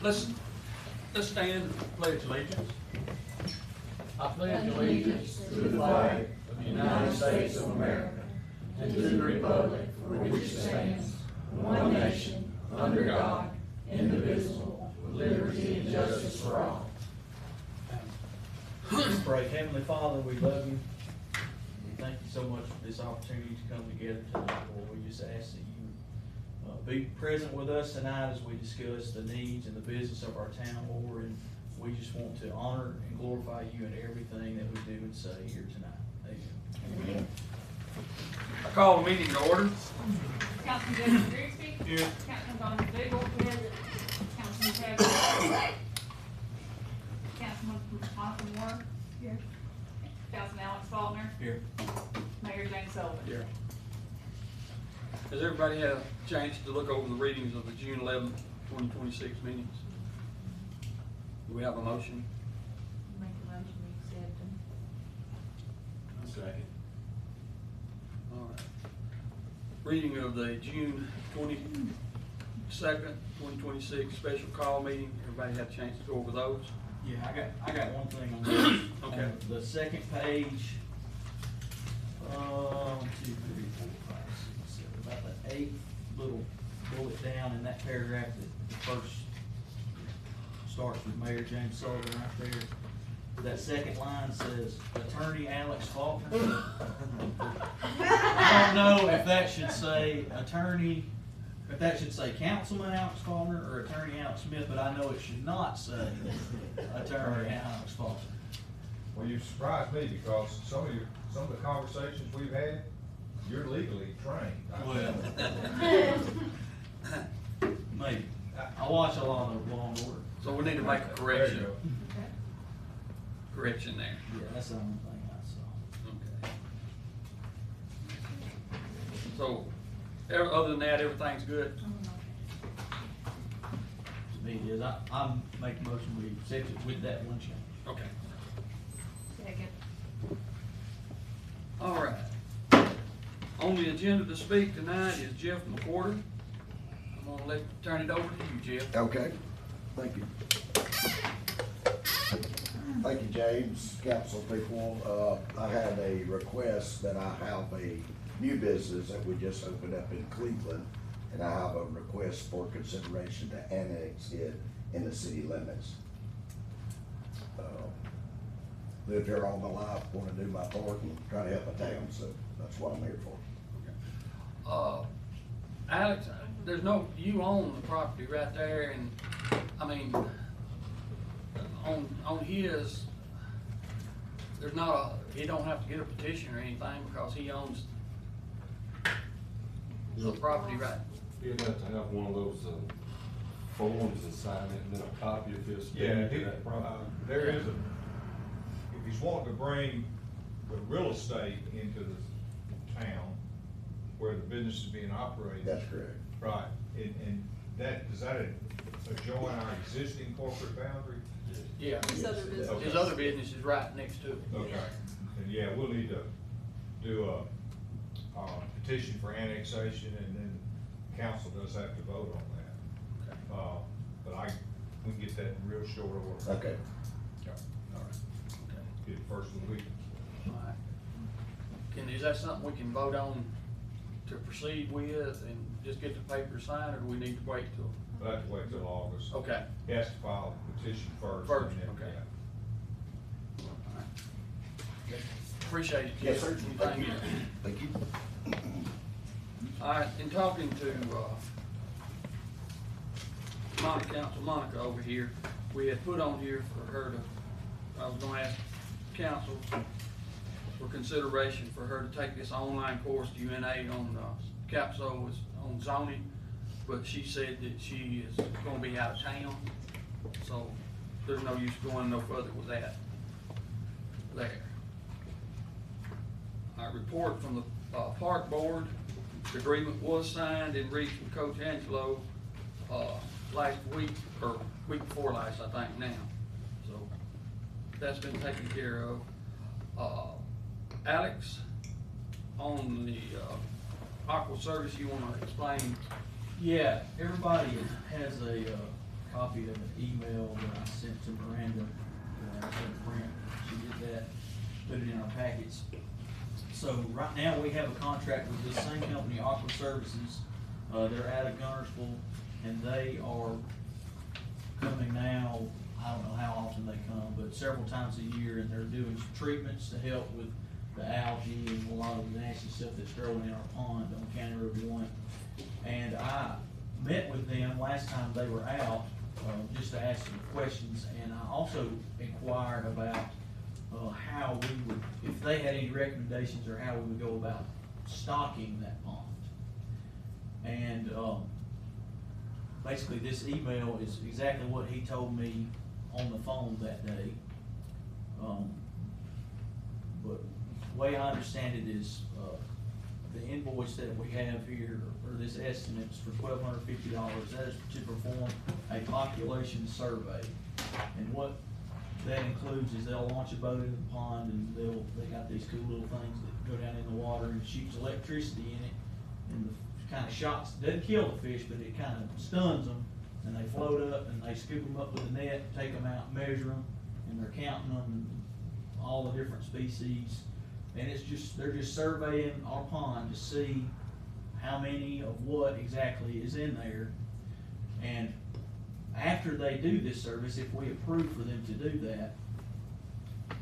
Let's stand and pledge allegiance. I pledge allegiance to the flag of the United States of America and to the republic for which it stands, one nation, under God, indivisible, with liberty and justice for all. Let's pray. Heavenly Father, we love you. We thank you so much for this opportunity to come together tonight, Lord. We just ask that you be present with us tonight as we discuss the needs and the business of our town, Lord. And we just want to honor and glorify you in everything that we do and say here tonight. Amen. I call the meeting to order. Councilman Jason Grigsby. Here. Councilman Donovan Diggle. Councilman Ted. Councilman Michael Moore. Here. Councilman Alex Faulkner. Here. Mayor James Sullivan. Here. Has everybody had a chance to look over the readings of the June 11th, 2026 meetings? Do we have a motion? Make a motion to accept them. Second. All right. Reading of the June 22nd, 2026 special call meeting. Everybody had a chance to go over those? Yeah, I got one thing on this. Okay. On the second page, 1, 2, 3, 4, 5, 6, 7, about the 8th little bullet down in that paragraph that first starts with Mayor James Sullivan right there. That second line says Attorney Alex Faulkner. I don't know if that should say if that should say Councilman Alex Faulkner or Attorney Alex Smith, but I know it should not say Attorney Alex Faulkner. Well, you surprised me because some of the conversations we've had, you're legally trained. Well, maybe. I watch a lot of Law and Order. So we need to make a There you correction. go. Correction there. Yeah, that's the only thing I saw. Okay. So, other than that, everything's good? To me, it is. I'm making a motion we accept it with that one change. Okay. Second. All right. On the agenda to speak tonight is Jeff McWhorter. I'm gonna turn it over to you, Jeff. Okay, thank you. Thank you, James, council people. I had a request that I have a new business that we just opened up in Cleveland, and I have a request for consideration to annex it in the city limits. Lived here all my life, wanna do my part and try to help a town, so that's what I'm here for. Alex, you own the property right there, and, I mean, on his, there's not he don't have to get a petition or anything because he owns the property right. You'd have to have one of those forms and sign it, and then a copy of his. Yeah, deed to that property. there is if he's wanting to bring the real estate into the town where the business is being operated. That's correct. Right, and does that adjoin our existing corporate boundary? Yeah. His other business. His other business is right next to it. Okay, and yeah, we'll need to do a petition for annexation, and then council does have to vote on that. Okay. But we can get that in real short order. Okay. Yeah. All right. Okay. Get it first of the week. All right. Is that something we can vote on to proceed with and just get the paper signed, or do we need to wait till? We'll have to wait till August. Okay. He has to file a petition first. First, and then, okay. yeah. All right. Appreciate it, Jeff. Yes, sir. Thank you. Thank you. All right, in talking to, Council Monica over here, we had put on here for her to, I was gonna ask council for consideration for her to take this online course to UNA on, CAPSO on zoning, but she said that she is gonna be out of town, so there's no use going no further with that. There. Our report from the, park board, the agreement was signed and reached with Coach Angelo, last week, or week before last, I think now. So, that's been taken care of. Alex, on the, aqua service, you wanna explain? Yeah, everybody has a copy of an email that I sent to Miranda, I sent print, she did that, put it in our packets. So right now, we have a contract with this same company, Aqua Services, they're out of Gunnersville, and they are coming now, I don't know how often they come, but several times a year, and they're doing treatments to help with the algae and a lot of the nasty stuff that's growing in our pond on County Road 1. And I met with them last time they were out, just to ask some questions, and I also inquired about how we would, if they had any recommendations or how we would go about stocking that pond. And basically, this email is exactly what he told me on the phone that day. But the way I understand it is, the invoice that we have here, or this estimate is for $1,250. That is to perform a population survey. And what that includes is they'll launch a boat in the pond, and they got these cool little things that go down in the water and shoots electricity in it, and the kind of shocks, doesn't kill the fish, but it kind of stuns them, and they float up, and they scoop them up with a net, take them out, measure them, and they're counting them, and all the different species. And it's just, they're just surveying our pond to see how many of what exactly is in there. And after they do this service, if we approve for them to do that,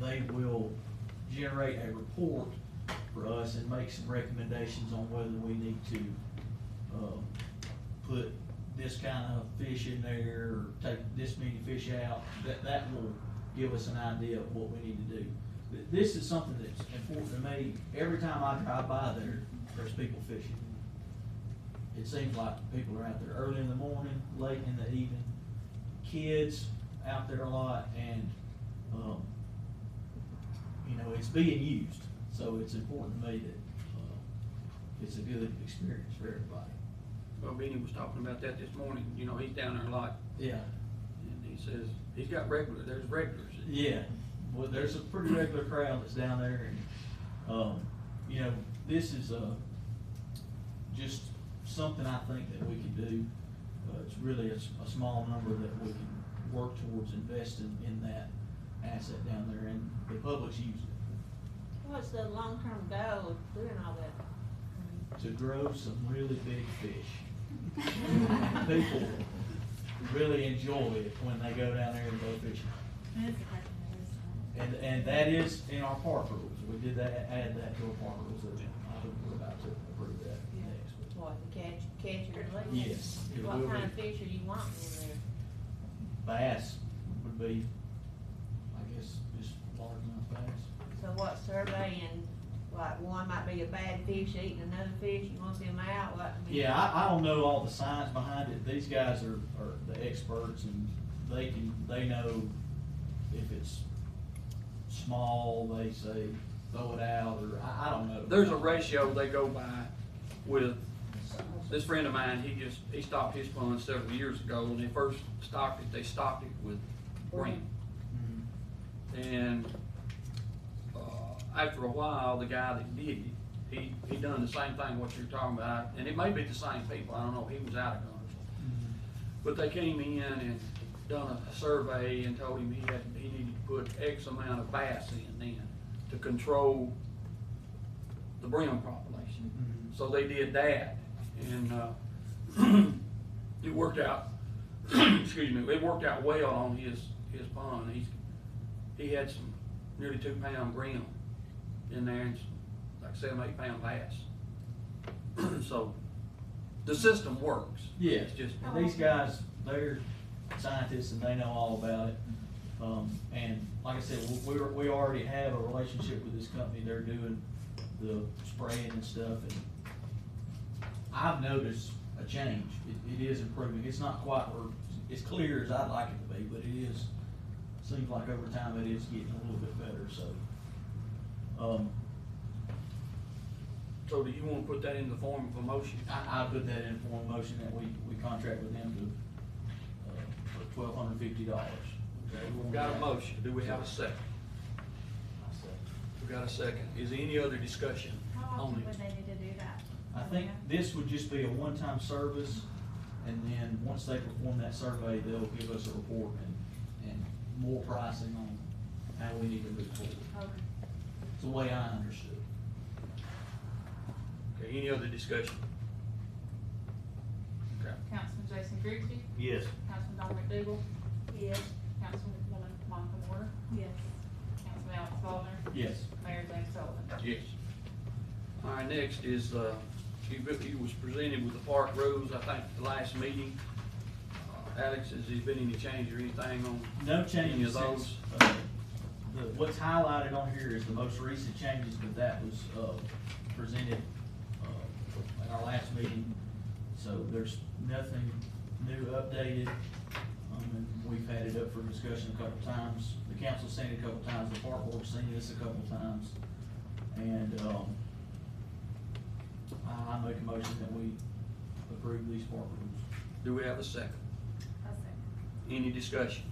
they will generate a report for us and make some recommendations on whether we need to put this kind of fish in there or take this many fish out. That will give us an idea of what we need to do. This is something that's important to me. Every time I drive by there, there's people fishing. It seems like people are out there early in the morning, late in the evening, kids out there a lot, and you know, it's being used. So it's important to me that it's a good experience for everybody. Well, Benny was talking about that this morning, you know, he's down there a lot, Yeah. and he says, he's got there's regulars. Yeah, well, there's a pretty regular crowd that's down there, and, you know, this is, just something I think that we can do. It's really a small number that we can work towards investing in that asset down there, and the public's using it What's the long-term goal of doing all that? to grow some really big fish. People really enjoy it when they go down there and go fishing. And that is in our park rules. We did that, add that to our park rules, that I think we're about to approve that next. What, the catch or release? Yes, it What will kind of be. fish are you wanting in there? Bass would be, I guess, just large enough bass. So what, surveying, like, one might be a bad fish eating another fish, you want them out, what? I mean- Yeah, I don't know all the science behind it. These guys are the experts, and they know if it's small, they say throw it out, or I don't know. There's a ratio they go by with, this friend of mine, he stocked his pond several years ago. When they first stocked it with brim. Mhm. And, after a while, the guy that did it, he done the same thing what you're talking about, and it may be the same people, I don't know, he was out of Gunnersville. But they came in and done a survey and told him he needed to put X amount of bass in then to control the brim population. Mhm. So they did that, and, it worked out, excuse me, it worked out well on his pond. He had some nearly 2 pound brim in there, and like 7, 8 pound bass. So, the system works. Yeah, It's just, and these guys, they're scientists and they know all about it. And like I said, we already have a relationship with this company. They're doing the spraying and stuff, and I've noticed a change. It is improving. It's not quite as clear as I'd like it to be, but it is, seems like over time it is getting a little bit better, so. so do you wanna put that in the form of a motion? I put that in form of motion that we contract with them to, for $1,250. We've got a motion, do we have a second? We got a second, is there any other discussion How on often it? would they need to do that? I think this would just be a one-time service, And then, once they perform that survey, they'll give us a report and more pricing on how we need to move forward. Okay. It's the way I understood. Okay, any other discussion? Okay. Councilman Jason Grigsby, Yes. Councilman Don McDougal, Yes. Councilwoman Monica Moore, Yes. Councilman Alex Baldwin, Yes. Mayor James Sullivan. Yes. All right, next is, you was presented with the park rules, I think, the last meeting. Alex, has there been any change or anything on? No Any changes of those? since, what's highlighted on here is the most recent changes, but that was, presented, at our last meeting. So there's nothing new updated, and we've had it up for discussion a couple times. The council's seen it a couple times, the park board's seen this a couple times. And, I make a motion that we approve these park rules. Do we have a second? Any discussion?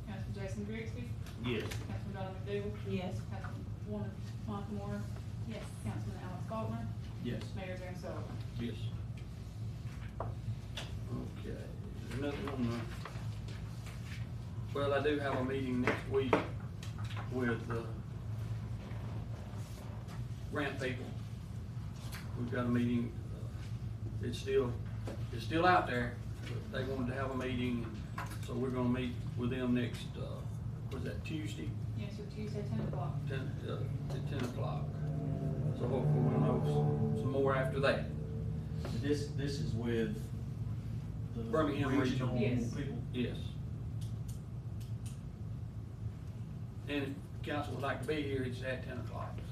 Councilman Jason Grigsby, Yes. Councilman Don McDougal, Yes. Councilwoman Monica Moore, Yes. Councilman Alex Baldwin, Yes. Mayor James Sullivan. Yes. Okay, there's nothing on the, well, I do have a meeting next week with, grant people. We've got a meeting, it's still out there, but they wanted to have a meeting, so we're gonna meet with them next, was that Tuesday? Yes, sir, Tuesday, 10 o'clock. At 10 o'clock. So hopefully we'll know some more after that. This is with the Birmingham regional Yes. people. Yes. And if council would like to be here, it's at 10 o'clock. So,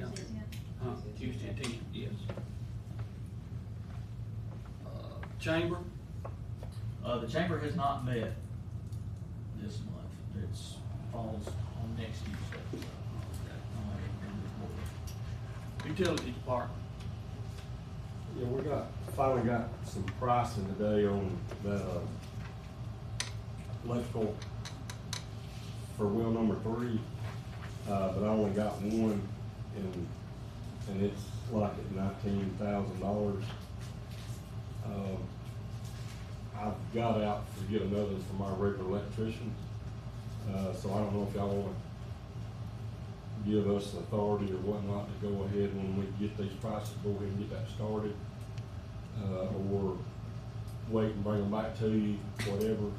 Tuesday, 10. Tuesday at 10, yes. Chamber, The chamber has not met this month. It's falls on next Tuesday. utility department. Yeah, finally got some pricing today on the electrical for well number 3, but I only got one, and it's like at $19,000. I've got out to get another from our regular electrician, so I don't know if y'all wanna give us authority or whatnot to go ahead when we get these prices, go ahead and get that started, or wait and bring them back to you, whatever.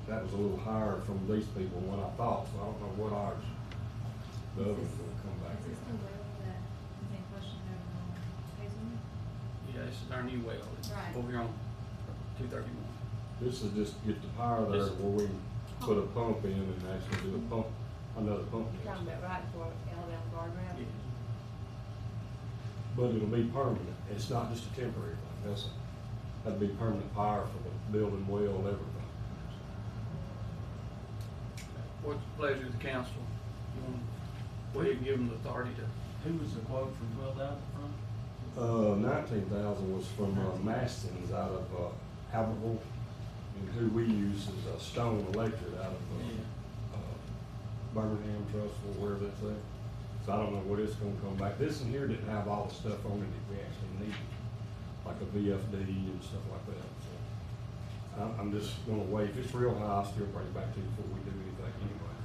That was a little higher from these people than what I thought, so I don't know what ours, the others will come back in. Yeah, this is our new well, it's Right. over here on 231. This is just get the power there where we can put a pump in and actually do a pump, another pump. You're talking about right before Alabama guardrail? Yeah. But it'll be permanent, it's not just a temporary thing, that'd be permanent power for the building, well, everything. What's the pleasure of the council? You want to go ahead and give them the authority to, Who was the quote from 12,000 from? 19,000 was from Mastins out of Albertville, and who we use is Stone Electric out of Birmingham, Trussville, wherever that's at. So I don't know what it's gonna come back. This in here didn't have all the stuff on it that we actually needed, like a VFD and stuff like that. So I'm just gonna wait. If it's real high, I'll still bring it back to you before we do anything anyway.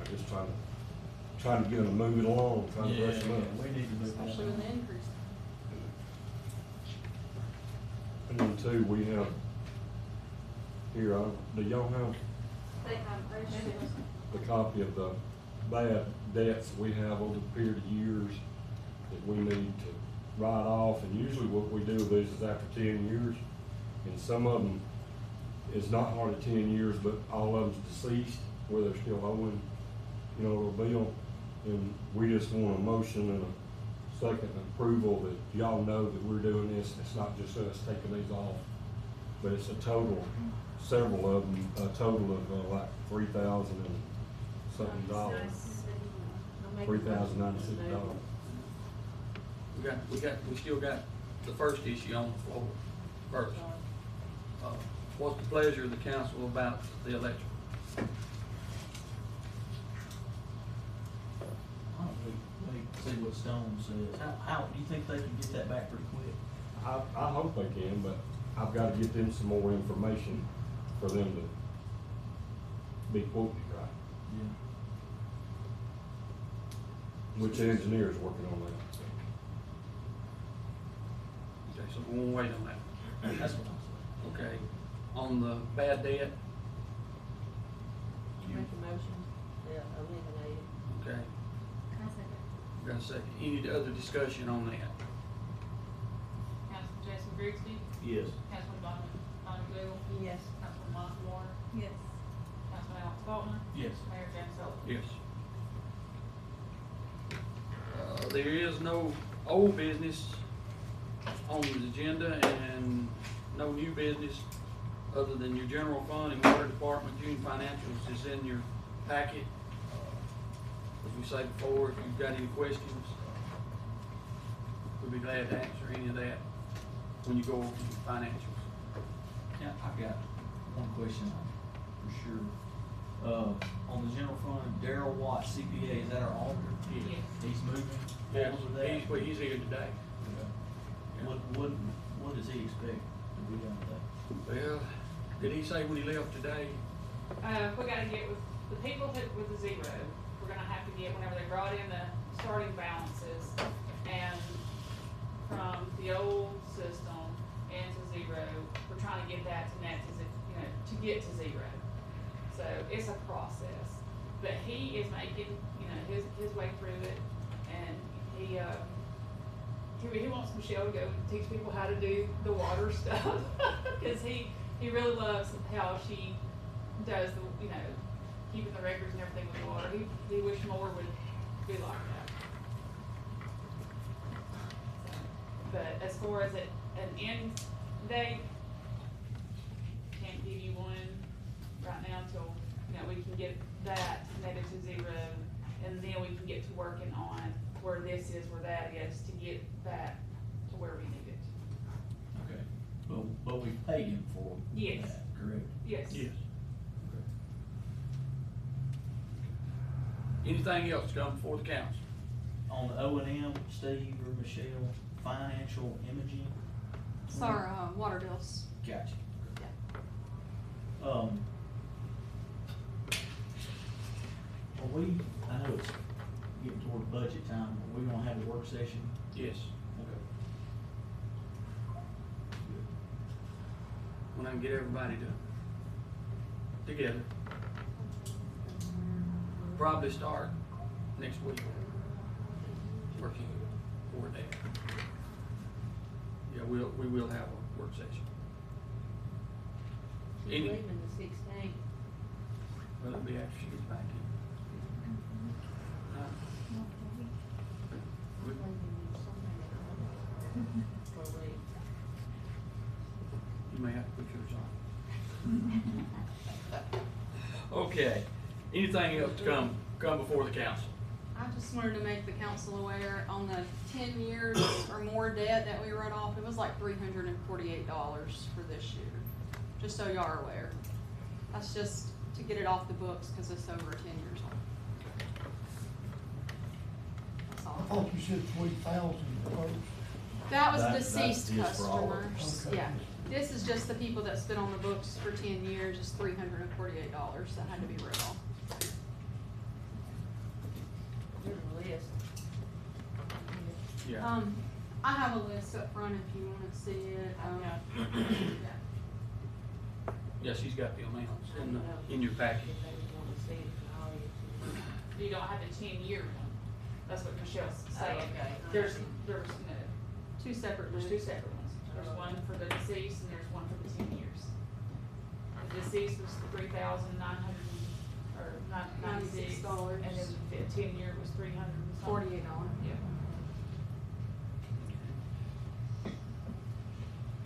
I'm just trying to get them to move it along, trying to brush them up. We need to move on. Especially with the increase. And then too, we have, here, do y'all have the copy of the bad debts we have over the period of years that we need to write off? And usually what we do with these is after 10 years, and some of them is not hardly 10 years, but all of them's deceased, where they're still owing, you know, a bill. And we just want a motion and a second approval that y'all know that we're doing this. It's not just us taking these off, but it's a total, several of them, a total of like $3,000 and something dollars, $3,096. we still got the first issue on the floor first. What's the pleasure of the council about the electrical? see what Stone says. How, do you think they can get that back pretty quick? I hope they can, but I've gotta get them some more information for them to be quoted right. Yeah. Which engineer's working on that? Okay, so we won't wait on that. That's what I'm saying. Okay, on the bad debt, Make a motion, yeah, eliminate it. okay, I second. got a second. Any other discussion on that? Councilman Jason Grigsby, Yes. Councilman Donnie Buell, Yes. Councilman Michael Warner, Yes. Councilman Alex Baldwin, Yes. Mayor James Sullivan. Yes. There is no old business on the agenda and no new business other than your general fund and water department June financials is in your packet. As we said before, if you've got any questions, we'll be glad to answer any of that when you go over your financials. Yeah, I've got one question for sure. On the general fund, Darrell Watt CPA, is that our auditor? Yes. He's moving Yes, forward with that? well, he's here today. What does he expect to be done with that? Well, did he say when he left today? We gotta get with, the people with the zero, we're gonna have to get, whenever they brought in the starting balances, and from the old system into zero, we're trying to get that to net to to get to zero. So it's a process, but he is making, his way through it, and he wants Michelle to go teach people how to do the water stuff, cause he really loves how she does the, keeping the records and everything with the water. He wished more would be like that. So, but as far as an end date, can't give you one right now until, we can get that netted to zero, and then we can get to working on where this is, where that is, to get that to where we need it. Okay, but we paid him for Yes. that, correct? Yes. Yes. Anything else to come before the council? On the O&M, Steve or Michelle, financial imaging? It's our, water bills. Gotcha. Yeah. Are we, I know it's getting toward budget time, are we gonna have a work session? Yes. Okay. When I can get everybody together. Probably start next week, working for that. Yeah, we will have a work session. She's Any- leaving the 16th. Well, it'll be after she gets back in. Leaving Sunday for a week. You may have to put yours on. Okay, anything else to come before the council? I just wanted to make the council aware, on the 10 years or more debt that we wrote off, it was like $348 for this year. Just so y'all are aware. That's just to get it off the books, cause it's over 10 years old. That's I all. thought you said 3,000 first. That was That deceased is for all of them. customers, Okay. yeah. This is just the people that's been on the books for 10 years, it's $348 that had to be written off. There's a list. Yeah. I have a list up front if you wanna see it, yeah. Yeah, she's got the amounts in your package. If they want to see it, I'll get You don't have the 10-year one. That's what Michelle's saying. okay. There's Two separate there's lists. two separate ones. There's one for the deceased and there's one for the 10 years. The deceased was $3,900 or $96, $96. and then the 10-year was $300 and something. $48. Yeah.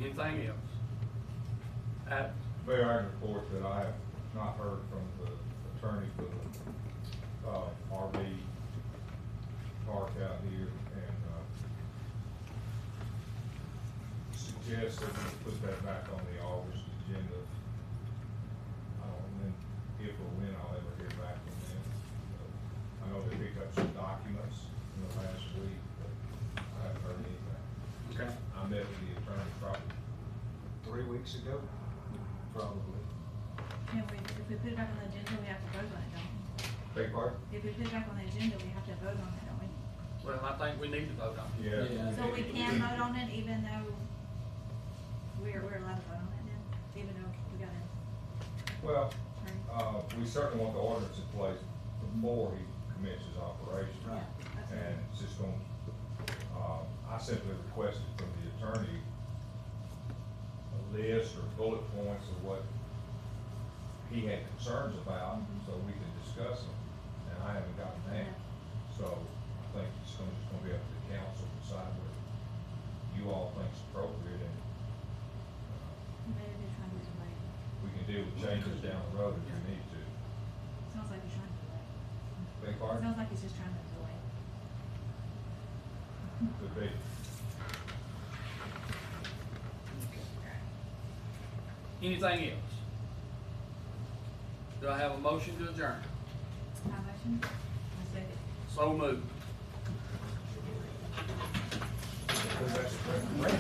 Anything else? Mayor, I report that I have not heard from the attorney for the, RV park out here, and, suggest that we put that back on the August agenda. I don't know if or when I'll ever hear back from them. I know they picked up some documents, and in the last week, but I haven't heard anything. Okay. I met with the attorney probably 3 weeks ago, probably. Can we, if we put it back on the agenda, we have to vote on it, don't we? Beg pardon? If we put it back on the agenda, we have to vote on it, don't we? Well, I think we need to vote on it. Yeah. So we can vote on it even though we're allowed to vote on it then, even though we got a, Well, we certainly want the ordinance in place before he commences operation. yeah, that's And right. it's just gonna, I simply requested from the attorney a list or bullet points of what he had concerns about, so we could discuss them, and I haven't gotten that. So I think it's just gonna be up to the council to decide what you all think's appropriate, and Maybe they're trying to delay. we can deal with changes down the road if we need to. Sounds like they're trying to delay. Beg pardon? Sounds like he's just trying to delay. Could be. Anything else? Do I have a motion to adjourn? My motion, I second. So moved. That's correct.